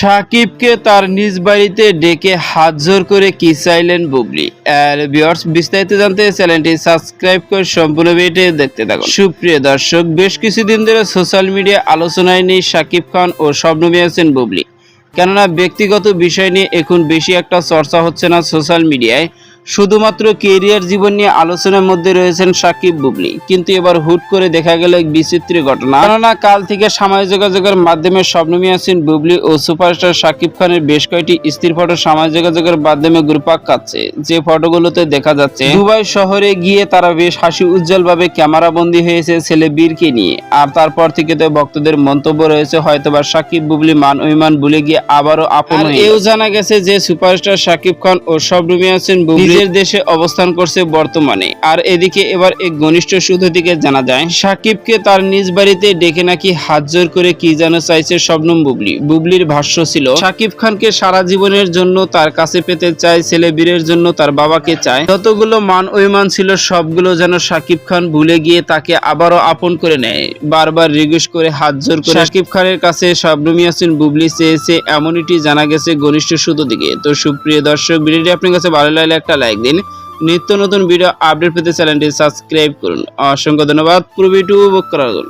সাকিবকে তার নিজ বাড়িতে ডেকে হাত জোর করে কি চাইলেন বুবলি। আর ভিউয়ার্স, বিস্তারিত জানতে চ্যানেলটি সাবস্ক্রাইব করে সম্পূর্ণ ভিডিওটি দেখতে থাকুন। সুপ্রিয় দর্শক, বেশ কিছুদিন ধরে সোশ্যাল মিডিয়া আলোচনায় নেই সাকিব খান ও শবনম ইয়াসিন বুবলি। কেননা ব্যক্তিগত বিষয় নিয়ে এখন বেশি একটা চর্চা হচ্ছে না সোশ্যাল মিডিয়ায়, শুধুমাত্র কেরিয়ার জীবন নিয়ে আলোচনার মধ্যে রয়েছেন সাকিব বুবলি। কিন্তু এবার হুট করে দেখা গেল এক বিচিত্র ঘটনা। কেননা কাল থেকে সামাজিক যোগাযোগের মাধ্যমে শবনম ইয়াসিন বুবলি ও সুপারস্টার সাকিব খানের বেশ কয়েকটি স্থির ফটো সামাজিক যোগাযোগের মাধ্যমে ঘুরপাক খাচ্ছে। যে ফটোগুলোতে দেখা যাচ্ছে দুবাই শহরে গিয়ে তারা বেশ হাসি উজ্জ্বল ভাবে ক্যামেরা বন্দী হয়েছে ছেলে বীরকে নিয়ে। আর তারপর থেকে তো ভক্তদের মন্তব্য রয়েছে হয়তোবা সাকিব বুবলি মান অভিমান ভুলে গিয়ে আবারও আপন হয়ে গেছে। এও জানা গেছে যে সুপারস্টার সাকিব খান ও শবনম ইয়াসিন বুবলি নিজের দেশে অবস্থান করছে বর্তমানে। আর এদিকে এবার এক ঘনিষ্ঠ সূত্র থেকে জানা যায় সাকিবকে তার নিজ বাড়িতে ডেকে নাকি হাত জোর করে কি যেন চাইছে শবনম বুবলি। বুবলির ভাষ্য ছিল, সাকিব খানকে সারা জীবনের জন্য তার কাছে পেতে চায়, ছেলে বীরের জন্য তার বাবাকে চায়। যতগুলো মান অভিমান ছিল সবগুলো যেন সাকিব খান ভুলে গিয়ে তাকে আবারও আপন করে নেয়। বারবার রিকোয়েস্ট করে হাত জোর করে সাকিব খানের কাছে শবনম ইয়াসিন বুবলি চেয়েছে, এমনটি জানা গেছে ঘনিষ্ঠ সূত্র থেকে। তো সুপ্রিয় দর্শক, ভিডিওটি আপনার কাছে ভালো লাগলে একটা লাইক দিন। নিত্য নতুন ভিডিও আপডেট পেতে চ্যানেলটি সাবস্ক্রাইব করুন। অসংখ্য ধন্যবাদ পুরো ভিডিও উপভোগ করার জন্য।